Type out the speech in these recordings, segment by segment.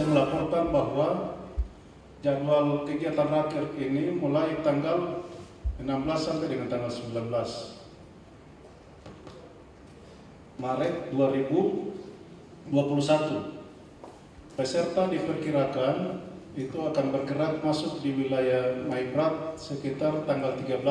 melaporkan bahwa jadwal kegiatan raker ini mulai tanggal 16 sampai dengan tanggal 19 Maret 2021. Peserta diperkirakan itu akan bergerak masuk di wilayah Maibrat sekitar tanggal 13.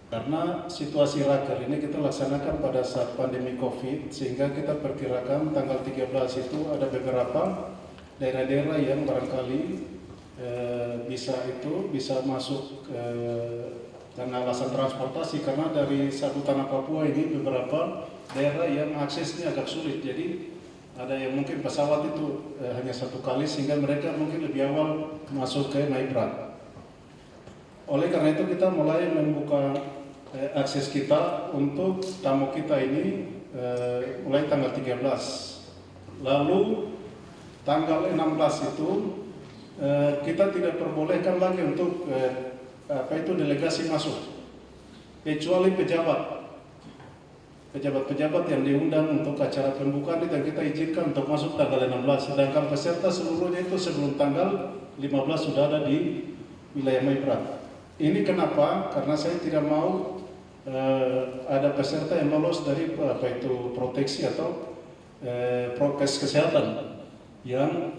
Karena situasi raker ini kita laksanakan pada saat pandemi COVID, sehingga kita perkirakan tanggal 13 itu ada beberapa daerah-daerah yang barangkali bisa masuk karena alasan transportasi, karena dari satu tanah Papua ini beberapa daerah yang aksesnya agak sulit. Jadi ada yang mungkin pesawat itu hanya satu kali, sehingga mereka mungkin lebih awal masuk ke Maibrat. Oleh karena itu kita mulai membuka akses kita untuk tamu kita ini mulai tanggal 13. Lalu tanggal 16 itu kita tidak perbolehkan lagi untuk delegasi masuk, kecuali pejabat yang diundang untuk acara pembukaan itu yang kita izinkan untuk masuk tanggal 16. Sedangkan peserta seluruhnya itu sebelum tanggal 15 sudah ada di wilayah Maibrat. Ini kenapa? Karena saya tidak mau ada peserta yang lolos dari proteksi atau prokes kesehatan yang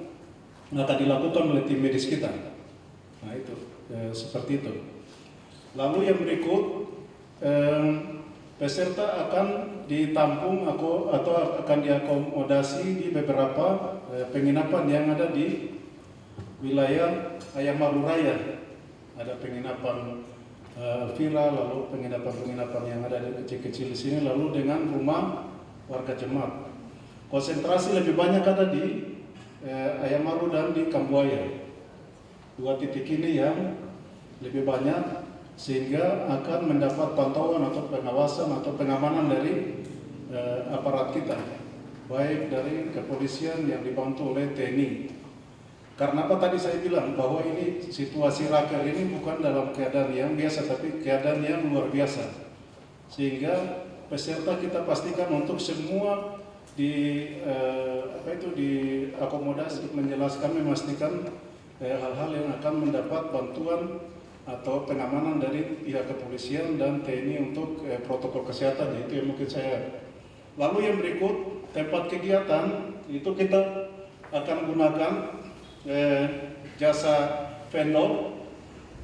akan dilakukan oleh tim medis kita. Nah itu seperti itu. Lalu yang berikut, peserta akan ditampung atau akan diakomodasi di beberapa penginapan yang ada di wilayah Ayamaru Raya. Ada penginapan Alvira, lalu penginapan yang ada kecil-kecil di sini, lalu dengan rumah warga jemaat. Konsentrasi lebih banyak ada di Ayamaru dan di Kambuaya. Dua titik ini yang lebih banyak, sehingga akan mendapat pantauan atau pengawasan atau pengamanan dari aparat kita, baik dari kepolisian yang dibantu oleh TNI. Karena apa tadi saya bilang bahwa ini situasi raker ini bukan dalam keadaan yang biasa, tapi keadaan yang luar biasa. Sehingga peserta kita pastikan untuk semua diakomodasi, menjelaskan, memastikan hal-hal yang akan mendapat bantuan atau pengamanan dari pihak kepolisian dan TNI untuk protokol kesehatan. Itu yang mungkin saya. Lalu yang berikut, tempat kegiatan itu kita akan gunakan jasa vendor,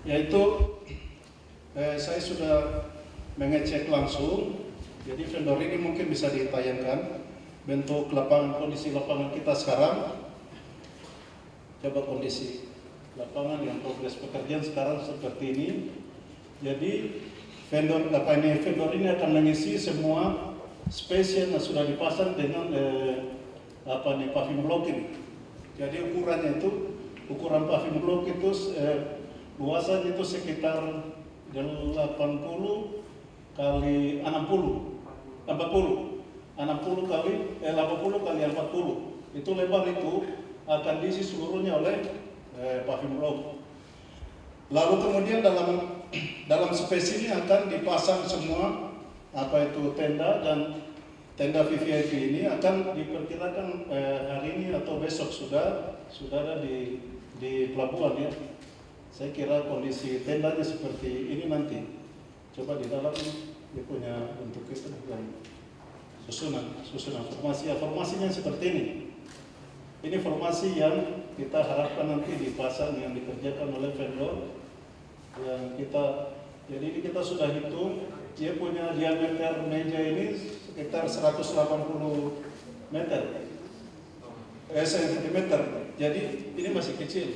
yaitu saya sudah mengecek langsung. Jadi vendor ini mungkin bisa ditayangkan bentuk kondisi lapangan kita sekarang. Coba kondisi lapangan yang progres pekerjaan sekarang seperti ini. Jadi vendor ini akan mengisi semua space yang sudah dipasang dengan paving block ini. Jadi ukuran paving block itu luasannya itu sekitar 80 kali 40 kali 40. Itu lebar itu akan diisi seluruhnya oleh paving block. Lalu kemudian dalam space ini akan dipasang semua tenda, dan tenda VVIP ini akan diperkirakan hari ini atau besok sudah ada di pelabuhan ya. Saya kira kondisi tendanya seperti ini nanti. Coba di dalam ini dia punya bentuk itu dan susunan formasinya seperti ini. Ini formasi yang kita harapkan nanti dipasang, yang dikerjakan oleh vendor yang kita. Jadi ini kita sudah hitung, dia punya diameter meja ini sekitar 180 meter cm. Jadi ini masih kecil,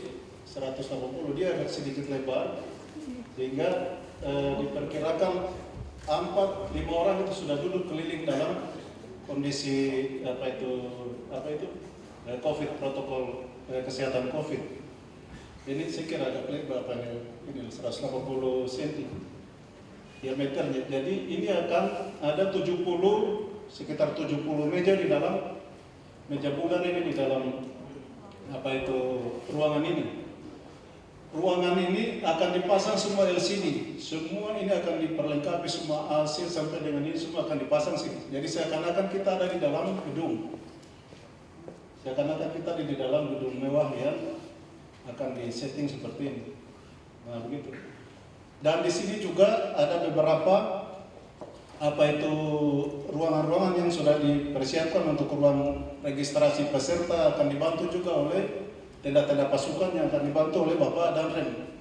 180, dia agak sedikit lebar, sehingga diperkirakan 4-5 orang itu sudah duduk keliling dalam kondisi COVID, protokol kesehatan COVID. Ini saya kira agak lebar, ini 180 cm diameternya. Jadi ini akan ada sekitar 70 meja di dalam meja bulan ini, di dalam ruangan ini. Ruangan ini akan dipasang semua LCD, semua ini akan diperlengkapi, semua AC sampai dengan ini semua akan dipasang sini. Jadi seakan-akan kita ada di dalam gedung. Seakan-akan kita di dalam gedung mewah yang akan disetting seperti ini. Nah, begitu. Dan di sini juga ada beberapa ruangan-ruangan yang sudah dipersiapkan untuk ruang registrasi peserta, akan dibantu juga oleh tenda-tenda pasukan yang akan dibantu oleh Bapak dan Rem.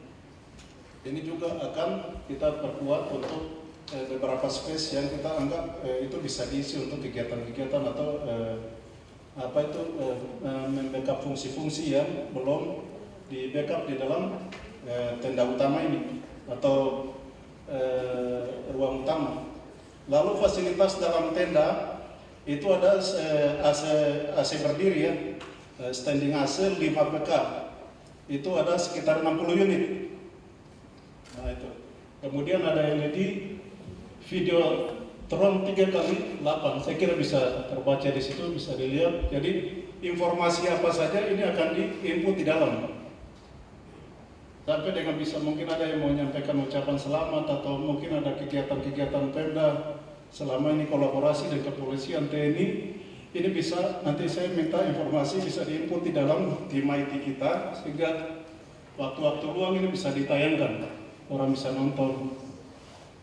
Ini juga akan kita perkuat untuk beberapa space yang kita anggap itu bisa diisi untuk kegiatan-kegiatan atau membackup fungsi-fungsi yang belum di backup di dalam tenda utama ini atau ruang utama. Lalu fasilitas dalam tenda itu ada AC berdiri ya, standing AC 5 PK, itu ada sekitar 60 unit. Nah itu. Kemudian ada LED video tron 3x8, saya kira bisa terbaca di situ, bisa dilihat. Jadi informasi apa saja ini akan di-input di dalam. Sampai dengan bisa mungkin ada yang mau menyampaikan ucapan selamat atau mungkin ada kegiatan-kegiatan Pemda selama ini kolaborasi dengan kepolisian TNI, ini bisa nanti saya minta informasi bisa diinput di dalam tim IT kita sehingga waktu-waktu luang ini bisa ditayangkan, orang bisa nonton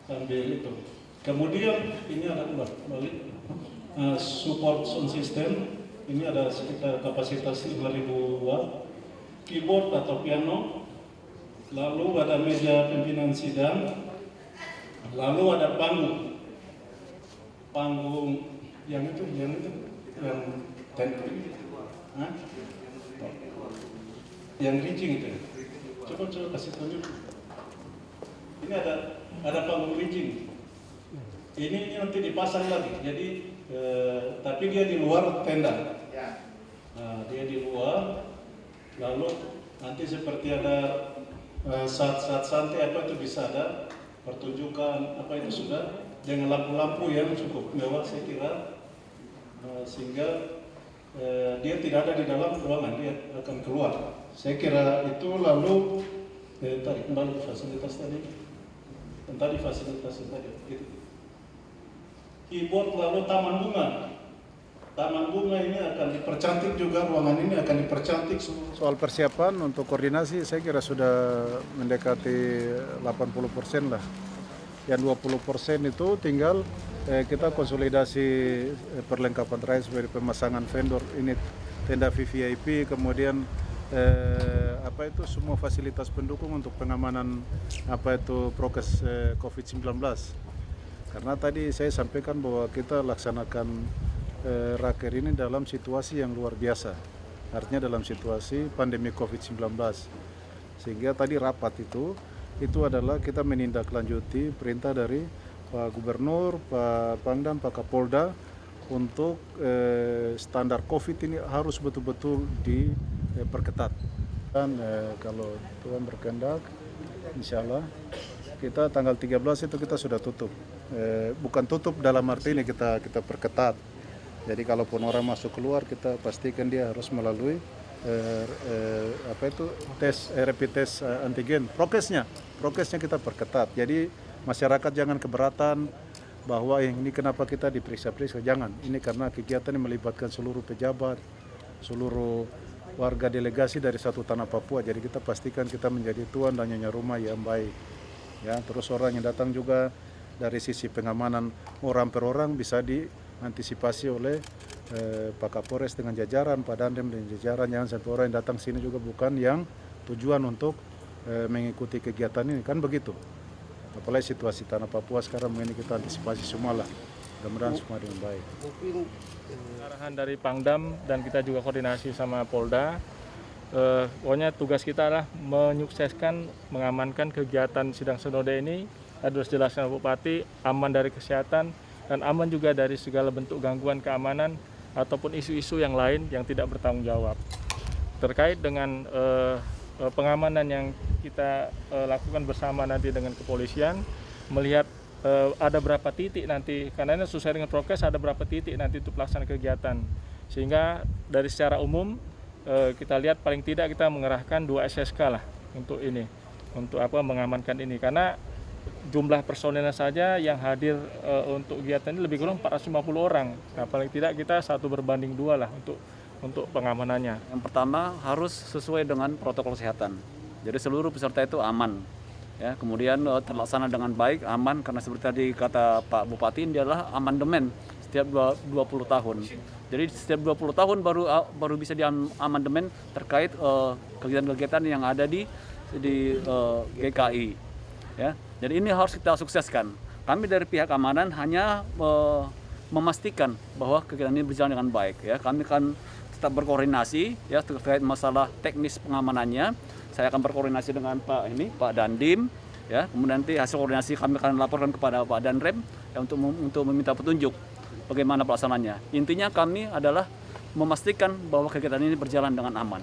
sambil itu. Kemudian ini ada balik support sound system, ini ada sekitar kapasitas 5.000 watt, keyboard atau piano. Lalu ada meja pimpinan sidang, lalu ada panggung yang rijing itu. Coba kasih tunjuk. Ini ada panggung rijing. Ini nanti dipasang lagi. Jadi tapi dia di luar tenda. Nah, dia di luar. Lalu nanti seperti ada saat santai itu bisa ada pertunjukan itu sudah dengan lampu-lampu yang cukup mewah saya kira, sehingga dia tidak ada di dalam ruangan, dia akan keluar. Saya kira itu. Lalu tarik kembali fasilitas tadi gitu. Keyboard, lalu taman bunga ini akan dipercantik juga, ruangan ini akan dipercantik. Soal persiapan untuk koordinasi saya kira sudah mendekati 80% lah. Yang 20% itu tinggal kita konsolidasi perlengkapan terakhir sebagai pemasangan vendor ini, tenda VVIP, kemudian semua fasilitas pendukung untuk pengamanan prokes COVID-19. Karena tadi saya sampaikan bahwa kita laksanakan raker ini dalam situasi yang luar biasa, artinya dalam situasi pandemi COVID-19. Sehingga tadi rapat itu adalah kita menindaklanjuti perintah dari Pak Gubernur, Pak Pangdam, Pak Kapolda untuk standar COVID ini harus betul-betul diperketat. Dan kalau Tuhan berkehendak, insya Allah kita tanggal 13 itu kita sudah tutup. Bukan tutup dalam arti ini kita perketat. Jadi kalaupun orang masuk keluar kita pastikan dia harus melalui rapid test antigen. Prokesnya kita perketat. Jadi masyarakat jangan keberatan bahwa ini kenapa kita diperiksa-periksa, jangan. Ini karena kegiatan yang melibatkan seluruh pejabat, seluruh warga delegasi dari satu tanah Papua. Jadi kita pastikan kita menjadi tuan dan nyonya rumah yang baik. Ya, terus orang yang datang juga dari sisi pengamanan orang per orang bisa diantisipasi oleh Pak Kapolres dengan jajaran, Pak Dandim dan jajaran. Jangan sampai orang yang datang sini juga bukan yang tujuan untuk mengikuti kegiatan ini, kan begitu. Apalagi situasi tanah Papua sekarang ini kita antisipasi semua lah. Mudah-mudahan semua dengan baik. Arahan dari Pangdam dan kita juga koordinasi sama Polda. Pokoknya tugas kita adalah menyukseskan, mengamankan kegiatan sidang sinode ini. Harus jelaskan Bupati, aman dari kesehatan dan aman juga dari segala bentuk gangguan keamanan ataupun isu-isu yang lain yang tidak bertanggung jawab. Terkait dengan pengamanan yang kita lakukan bersama nanti dengan kepolisian, melihat ada berapa titik nanti, karena ini sesuai dengan prokes, ada berapa titik nanti untuk pelaksanaan kegiatan. Sehingga dari secara umum kita lihat paling tidak kita mengerahkan 2 SSK lah untuk ini, untuk mengamankan ini. Karena jumlah personelnya saja yang hadir untuk kegiatan ini lebih kurang 450 orang. Nah, paling tidak kita 1:2 lah untuk untuk pengamanannya? Yang pertama harus sesuai dengan protokol kesehatan. Jadi seluruh peserta itu aman. Ya, kemudian terlaksana dengan baik, aman, karena seperti tadi kata Pak Bupati, ini adalah amandemen setiap 20 tahun. Jadi setiap 20 tahun baru bisa diamandemen terkait kegiatan-kegiatan yang ada di GKI. Ya, jadi ini harus kita sukseskan. Kami dari pihak keamanan hanya memastikan bahwa kegiatan ini berjalan dengan baik. Ya, kami akan tetap berkoordinasi ya terkait masalah teknis pengamanannya. Saya akan berkoordinasi dengan Pak Dandim, ya. Kemudian nanti hasil koordinasi kami akan laporkan kepada Pak Danrem ya, untuk meminta petunjuk bagaimana pelaksanaannya. Intinya kami adalah memastikan bahwa kegiatan ini berjalan dengan aman.